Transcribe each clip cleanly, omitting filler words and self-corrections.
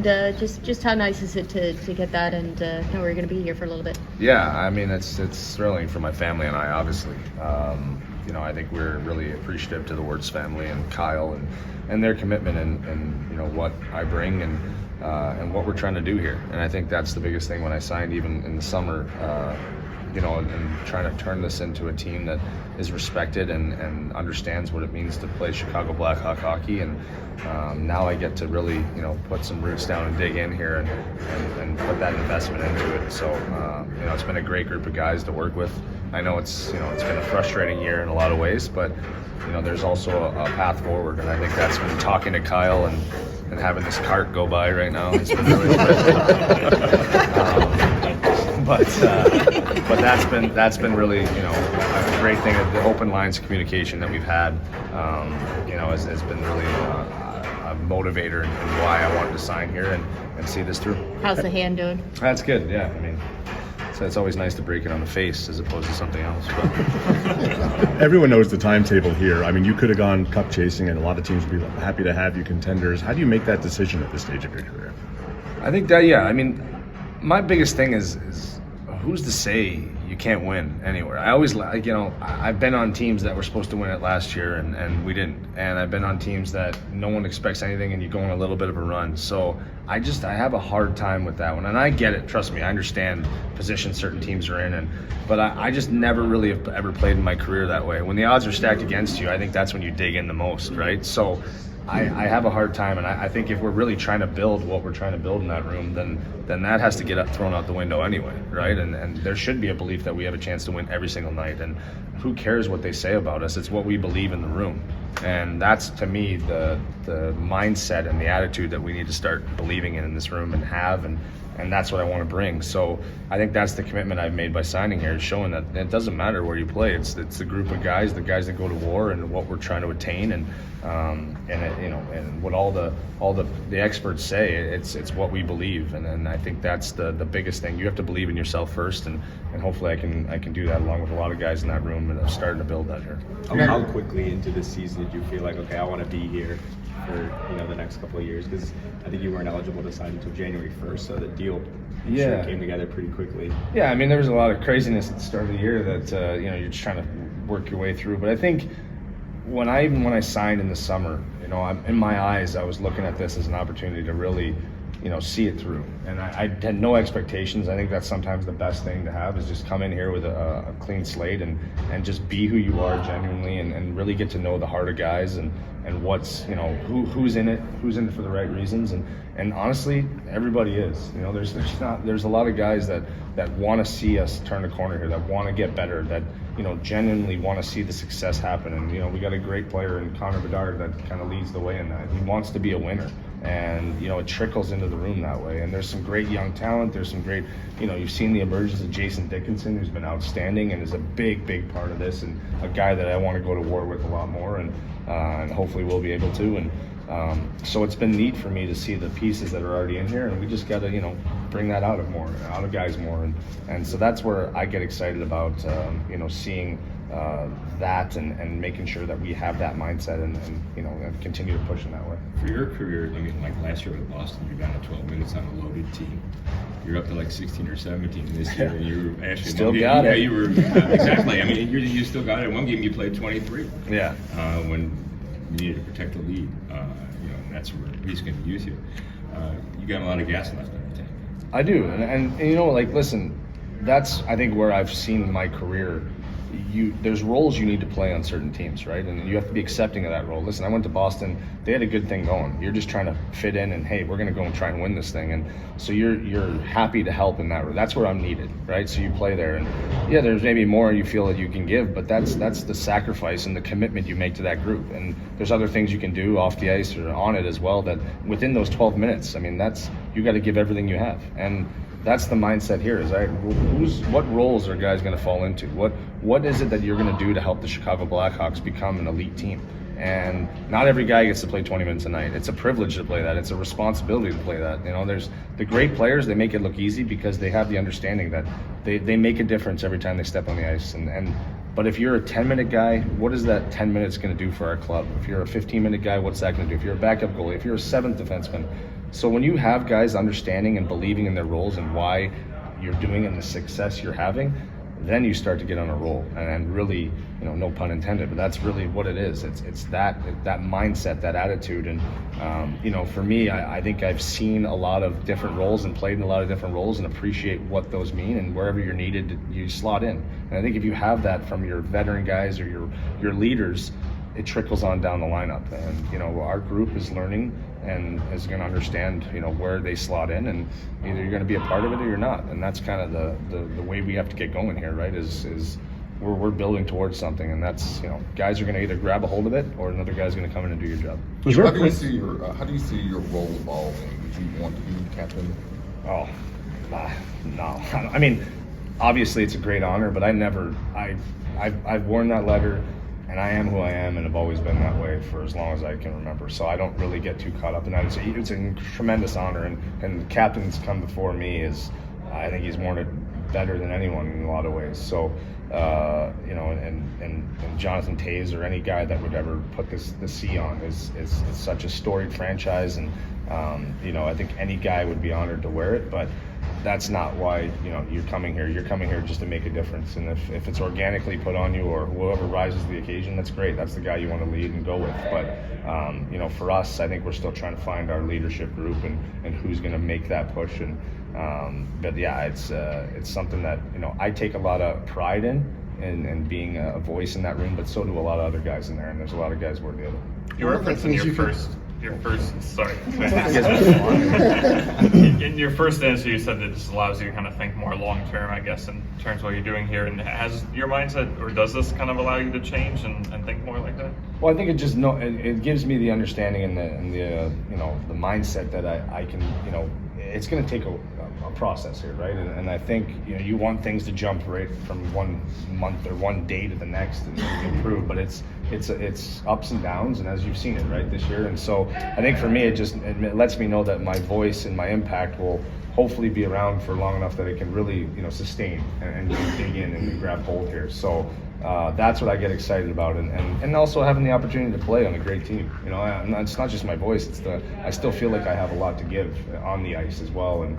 and just how nice is it to get that and know we're going to be here for a little bit? Yeah, I mean, it's thrilling for my family and I, obviously. I think we're really appreciative to the Wirtz family and Kyle and their commitment and what I bring and what we're trying to do here. And I think that's the biggest thing when I signed, even in the summer, and trying to turn this into a team that is respected and understands what it means to play Chicago Blackhawk hockey. And now I get to really, put some roots down and dig in here and put that investment into it. So, it's been a great group of guys to work with. I know it's been a frustrating year in a lot of ways, but, there's also a path forward. And I think that's been talking to Kyle and having this cart go by right now. It's been really but that's been really a great thing. The open lines of communication that we've had has been really a motivator and why I wanted to sign here and see this through. How's the hand doing? That's good. Yeah, I mean, so it's always nice to break it on the face as opposed to something else. Everyone knows the timetable here. I mean, you could have gone cup chasing, and a lot of teams would be happy to have you contenders. How do you make that decision at this stage of your career? I think that, I mean, my biggest thing is who's to say you can't win anywhere? I always I've been on teams that were supposed to win it last year and we didn't. And I've been on teams that no one expects anything and you go on a little bit of a run. So I have a hard time with that one. And I get it, trust me, I understand positions certain teams are in, but I just never really have ever played in my career that way. When the odds are stacked against you, I think that's when you dig in the most, right? So I have a hard time, and I think if we're really trying to build what we're trying to build in that room, then that has to get thrown out the window anyway, right? And there should be a belief that we have a chance to win every single night. And who cares what they say about us? It's what we believe in the room. And that's, to me, the mindset and the attitude that we need to start believing in this room and have, and that's what I want to bring. So I think that's the commitment I've made by signing here, is showing that it doesn't matter where you play. It's the group of guys, the guys that go to war, and what we're trying to attain, and what all the experts say. It's what we believe, and I think that's the biggest thing. You have to believe in yourself first, and hopefully I can do that along with a lot of guys in that room, and I'm starting to build that here. How quickly into the season did you feel like, okay, I want to be here for the next couple of years? Because I think you weren't eligible to sign until January 1st, so the deal sure came together pretty quickly. Yeah, I mean, there was a lot of craziness at the start of the year that you're just trying to work your way through. But I think when I signed in the summer, in my eyes, I was looking at this as an opportunity to really see it through. And I had no expectations. I think that's sometimes the best thing to have, is just come in here with a clean slate and just be who you are genuinely, and really get to know the heart of guys and what's, who's in it for the right reasons. And honestly, everybody is. There's a lot of guys that want to see us turn the corner here, that want to get better, that genuinely want to see the success happen. And we got a great player in Connor Bedard that kind of leads the way in that. He wants to be a winner, and it trickles into the room that way. And there's some great young talent. There's some great, you've seen the emergence of Jason Dickinson, who's been outstanding and is a big part of this, and a guy that I want to go to war with a lot more, and hopefully we'll be able to. And so it's been neat for me to see the pieces that are already in here, and we just got to bring that out of guys more, and so that's where I get excited about seeing that and making sure that we have that mindset and continue to push in that way. For your career, I mean, like last year with Boston, you're down to 12 minutes on a loaded team. You're up to like 16 or 17 this year, and you were actually still got it. You were exactly. I mean, you still got it. In one game, you played 23. Yeah. When you needed to protect the lead, that's where he's going to use you. You got a lot of gas left in the tank. I do, and listen, that's, I think, where I've seen my career. There's roles you need to play on certain teams, right? And you have to be accepting of that role. Listen, I went to Boston. They had a good thing going. You're just trying to fit in, and hey, we're going to go and try and win this thing. And so you're happy to help in that role. That's where I'm needed, right? So you play there, and yeah, there's maybe more you feel that you can give, but that's the sacrifice and the commitment you make to that group. And there's other things you can do off the ice or on it as well, that within those 12 minutes, I mean, you got to give everything you have. And that's the mindset here, is what roles are guys going to fall into? What is it that you're going to do to help the Chicago Blackhawks become an elite team? And not every guy gets to play 20 minutes a night. It's a privilege to play that. It's a responsibility to play that. There's the great players, they make it look easy because they have the understanding that they make a difference every time they step on the ice. But if you're a 10-minute guy, what is that 10 minutes going to do for our club? If you're a 15-minute guy, what's that going to do? If you're a backup goalie, if you're a seventh defenseman, So when you have guys understanding and believing in their roles and why you're doing it and the success you're having, then you start to get on a roll, and really, no pun intended, but that's really what it is. It's that mindset, that attitude, and for me, I think I've seen a lot of different roles and played in a lot of different roles and appreciate what those mean, and wherever you're needed, you slot in. And I think if you have that from your veteran guys or your leaders, it trickles on down the lineup, and our group is learning and is going to understand where they slot in, and either you're going to be a part of it or you're not, and that's kind of the way we have to get going here, right? Is we're building towards something, and that's guys are going to either grab a hold of it or another guy's going to come in and do your job. How do you see your role evolving? Would you want to be captain? Oh, no. I mean, obviously it's a great honor, but I've worn that letter. And I am who I am, and have always been that way for as long as I can remember. So I don't really get too caught up in that. It's a tremendous honor, and captain's come before me. I think he's worn it better than anyone in a lot of ways. So, and Jonathan Toews or any guy that would ever put the C on is such a storied franchise, and I think any guy would be honored to wear it, but that's not why you're coming here. You're coming here just to make a difference, and if it's organically put on you or whoever rises to the occasion, that's great. That's the guy you want to lead and go with. But for us, I think we're still trying to find our leadership group and who's going to make that push. And but yeah, it's something that I take a lot of pride in being a voice in that room, but so do a lot of other guys in there, and there's a lot of guys worthy of it. You referenced in your first. Sorry. In your first answer, you said that this allows you to kind of think more long term, I guess, in terms of what you're doing here. And has your mindset, or does this kind of allow you to change and think more like that? Well, I think it gives me the understanding and the mindset that I can it's going to take a process here, right? And I think you want things to jump right from 1 month or one day to the next and improve, but it's ups and downs, and as you've seen it right this year. And so I think for me it lets me know that my voice and my impact will hopefully be around for long enough that it can really sustain and dig in and grab hold here. So that's what I get excited about, and also having the opportunity to play on a great team. It's not just my voice; I still feel like I have a lot to give on the ice as well, and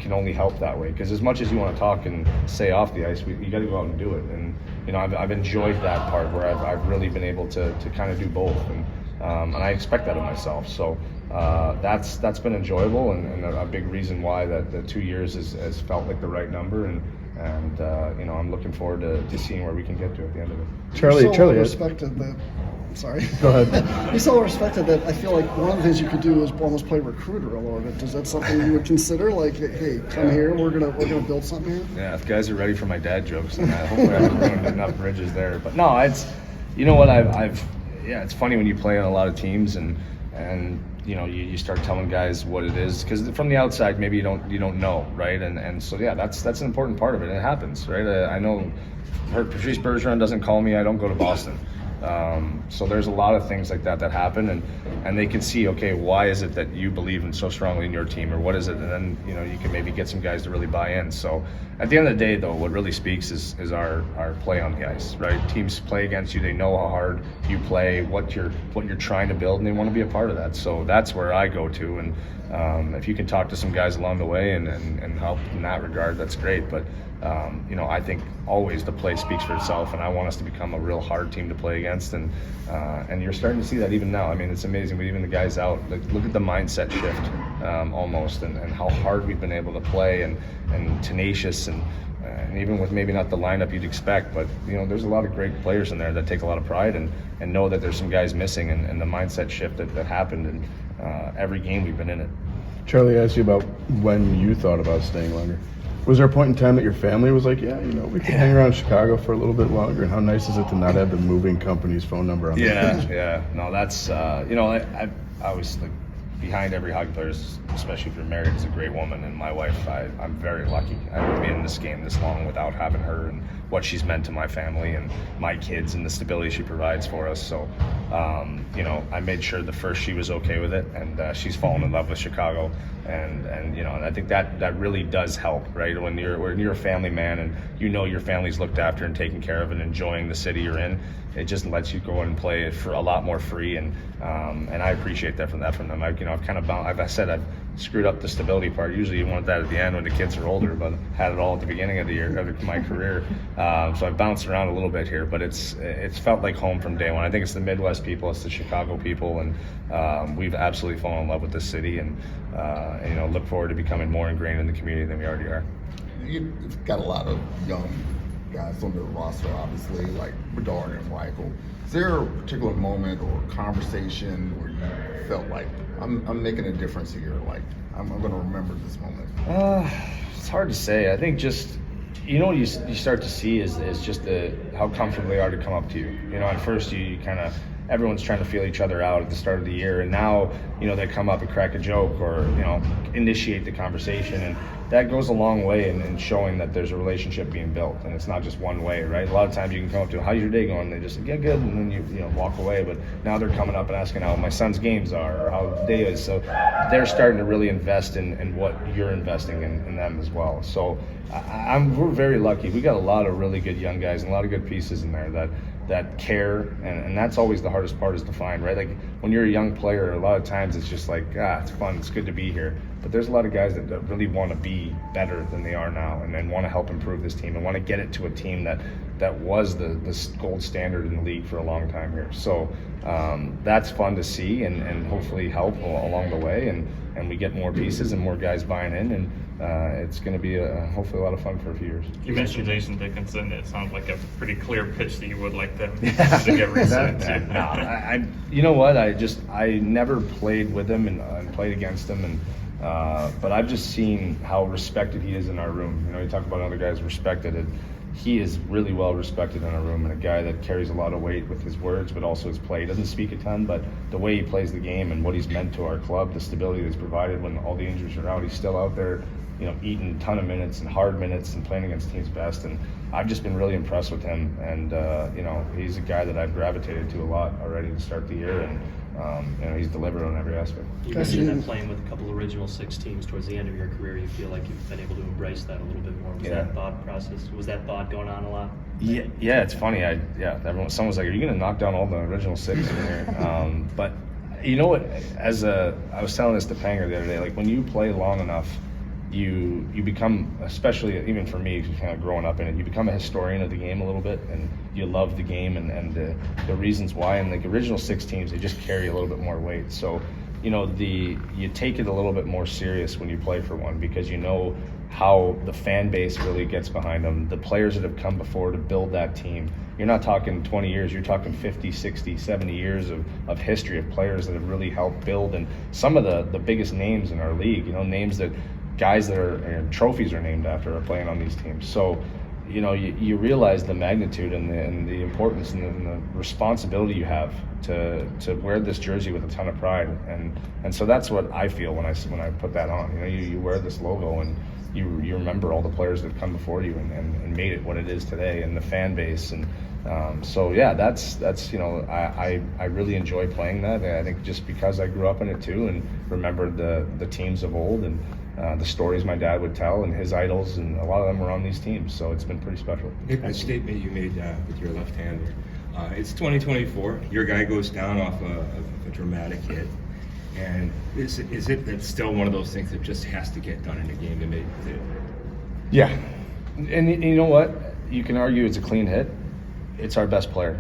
can only help that way. Because as much as you want to talk and say off the ice, you got to go out and do it. And I've enjoyed that part where I've really been able to kind of do both, and I expect that of myself. So that's been enjoyable, and a big reason why the 2 years has felt like the right number, and I'm looking forward to seeing where we can get to at the end of it. Charlie, respected that. Sorry. Go ahead. You're so respected that I feel like one of the things you could do is almost play recruiter a little bit. Is that something you would consider? Like, hey, come here, we're gonna build something here. Yeah, if guys are ready for my dad jokes, then hopefully I've burned enough bridges there. But no, it's what it's funny when you play on a lot of teams and you start telling guys what it is, because from the outside maybe you don't know, right? And so yeah, that's an important part of it, and it happens, right? I know Patrice Bergeron doesn't call me, I don't go to Boston. So there's a lot of things like that happen, and they can see, okay, why is it that you believe in so strongly in your team, or what is it? And then you can maybe get some guys to really buy in. So at the end of the day, though, what really speaks is our play on the ice, right? Teams play against you, they know how hard you play, what you're trying to build, and they want to be a part of that. So that's where I go to, and if you can talk to some guys along the way and help in that regard, that's great. But I think always the play speaks for itself, and I want us to become a real hard team to play against, and you're starting to see that even now. I mean, it's amazing, but even the guys out, like, look at the mindset shift almost, and how hard we've been able to play, and tenacious, and even with maybe not the lineup you'd expect, but there's a lot of great players in there that take a lot of pride and know that there's some guys missing, and the mindset shift that happened in every game we've been in it. Charlie asked you about when you thought about staying longer. Was there a point in time that your family was like, yeah, we could hang around Chicago for a little bit longer? And how nice is it to not have the moving company's phone number on the fridge? Yeah. No, that's, I was like, behind every hockey player, especially if you're married, is a great woman. And my wife, I'm very lucky. I haven't been in this game this long without having her, and what she's meant to my family and my kids, and the stability she provides for us. So, I made sure the first she was okay with it, and she's fallen in love with Chicago. And I think that really does help, right? When you're a family man, and your family's looked after and taken care of and enjoying the city you're in, it just lets you go and play it for a lot more free, and I appreciate that from them. I've kind of I've screwed up the stability part. Usually you want that at the end when the kids are older, but had it all at the beginning of the year of my career. So I've bounced around a little bit here, but it's felt like home from day one. I think it's the Midwest people, it's the Chicago people, and we've absolutely fallen in love with this city, and look forward to becoming more ingrained in the community than we already are. You've got a lot of young guys on the roster, obviously, like Bedard and Reichel. Is there a particular moment or conversation where you felt like, I'm making a difference here, like I'm going to remember this moment? It's hard to say. I think just, what you start to see is just how comfortable they are to come up to you. At first you kind of, everyone's trying to feel each other out at the start of the year, and now, they come up and crack a joke or, initiate the conversation, and that goes a long way in showing that there's a relationship being built, and it's not just one way, right? A lot of times you can come up to, how's your day going? And they just say, yeah, good, and then you walk away. But now they're coming up and asking how my son's games are or how the day is. So they're starting to really invest in what you're investing in them as well. So we're very lucky. We got a lot of really good young guys and a lot of good pieces in there that care, and that's always the hardest part is to find, right? Like when you're a young player, a lot of times it's just like, it's fun, it's good to be here. But there's a lot of guys that really want to be better than they are now, and then want to help improve this team and want to get it to a team that was the gold standard in the league for a long time here. So that's fun to see, and hopefully help along the way, and we get more pieces and more guys buying in, and it's going to be hopefully a lot of fun for a few years. You mentioned Jason Dickinson. It sounds like a pretty clear pitch that you would like them to get re-signed to. No, you know what? I never played with him and played against him, and but I've just seen how respected he is in our room. You talk about other guys respected, and he is really well respected in our room, and a guy that carries a lot of weight with his words, but also his play. He doesn't speak a ton, but the way he plays the game and what he's meant to our club, the stability that's provided when all the injuries are out, he's still out there, eating a ton of minutes and hard minutes and playing against teams best. And I've just been really impressed with him, and he's a guy that I've gravitated to a lot already to start the year, and he's delivered on every aspect. You mentioned that playing with a couple of original six teams towards the end of your career, you feel like you've been able to embrace that a little bit more. Was that thought process? Was that thought going on a lot? Yeah, it's funny. Someone's like, "Are you going to knock down all the original six in here?" But you know what? I was telling this to Panger the other day. Like when you play long enough, you become, especially even for me, kind of growing up in it, you become a historian of the game a little bit, and you love the game and the reasons why. And like original six teams, they just carry a little bit more weight. So you take it a little bit more serious when you play for one, because how the fan base really gets behind them, the players that have come before to build that team. You're not talking 20 years, you're talking 50, 60, 70 years of history of players that have really helped build, and some of the biggest names in our league, names that guys that are trophies are named after are playing on these teams. So you realize the magnitude and the importance and the responsibility you have to wear this jersey with a ton of pride, and so that's what I feel when I put that on. You wear this logo, and you remember all the players that have come before you and made it what it is today, and the fan base, and that's I really enjoy playing that. I think just because I grew up in it too, and remembered the teams of old, and the stories my dad would tell, and his idols, and a lot of them were on these teams, so it's been pretty special. A statement you made with your left hand there. It's 2024. Your guy goes down off a dramatic hit, and is it that's still one of those things that just has to get done in a game to make it? Yeah, and you know what? You can argue it's a clean hit. It's our best player,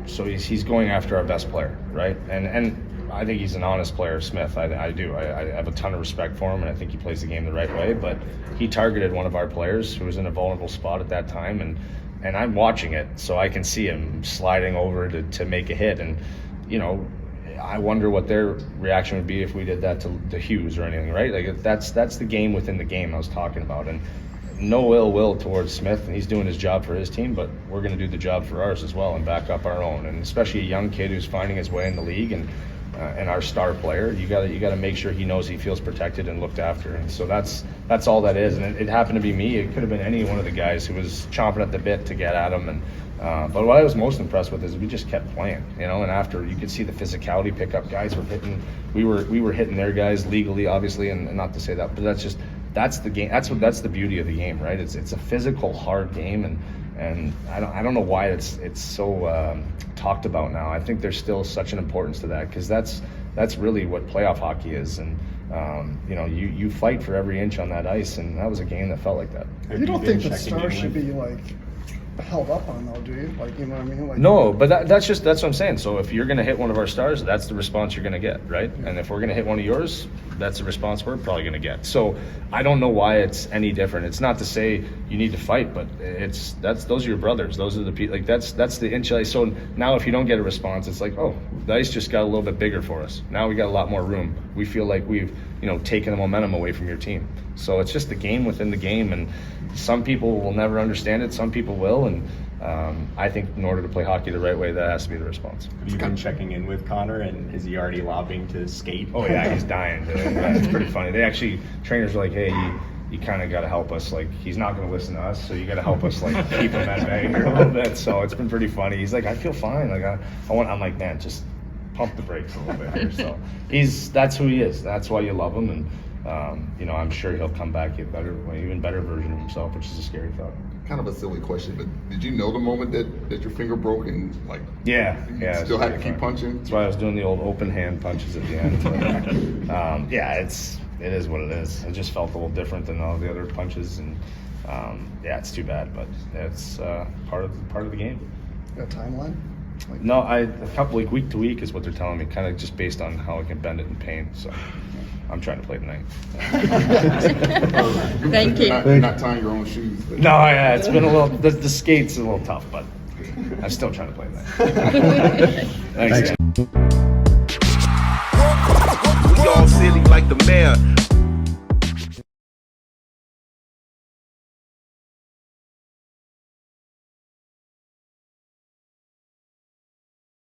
so he's going after our best player, right? And I think he's an honest player, Smith. I do. I have a ton of respect for him, and I think he plays the game the right way. But he targeted one of our players who was in a vulnerable spot at that time, and I'm watching it, so I can see him sliding over to make a hit. And I wonder what their reaction would be if we did that to Hughes or anything, right? Like that's the game within the game I was talking about, and no ill will towards Smith, and he's doing his job for his team, but we're going to do the job for ours as well and back up our own, and especially a young kid who's finding his way in the league and our star player. You got to make sure he knows he feels protected and looked after, and so that's all that is. And it happened to be me. It could have been any one of the guys who was chomping at the bit to get at him. And but what I was most impressed with is we just kept playing, and after you could see the physicality pick up. Guys were hitting. We were hitting their guys legally, obviously, and not to say that, but that's the game. That's the beauty of the game, right? It's a physical, hard game, And I don't know why it's so talked about now. I think there's still such an importance to that, because that's really what playoff hockey is. And you fight for every inch on that ice, and that was a game that felt like that. You don't think that stars should be like held up on though, do you? Like, you know what I mean? Like, no, but that's what I'm saying. So if you're going to hit one of our stars, that's the response you're going to get, right? And if we're going to hit one of yours, that's the response we're probably going to get. So I don't know why it's any different. It's not to say you need to fight, but those are your brothers. Those are the people. Like that's the inch ice. So now if you don't get a response, it's like, oh, the ice just got a little bit bigger for us. Now we got a lot more room. We feel like we've taken the momentum away from your team. So it's just the game within the game, and some people will never understand it. Some people will, and I think in order to play hockey the right way, that has to be the response. Have you been checking in with Connor, and is he already lobbying to skate? Oh yeah, he's dying. It's pretty funny. Trainers are like, hey, you kind of got to help us. Like, he's not going to listen to us, so you got to help us, like, keep him at bay here a little bit. So it's been pretty funny. He's like, I feel fine. Like, I'm like, man, just pump the brakes a little bit here. So that's who he is. That's why you love him, and I'm sure he'll come back even better version of himself, which is a scary thought. Kind of a silly question, but did you know the moment that your finger broke and like? Yeah. Still had to keep punching. That's why I was doing the old open hand punches at the end. But, it is what it is. It just felt a little different than all the other punches, and it's too bad, but it's part of the game. You got a timeline? No, a couple week to week is what they're telling me, kind of just based on how I can bend it in pain. So I'm trying to play tonight. Thank you. You're not tying your own shoes. But. No, it's been a little. The skate's a little tough, but I'm still trying to play tonight. Thanks. We all silly like the mayor.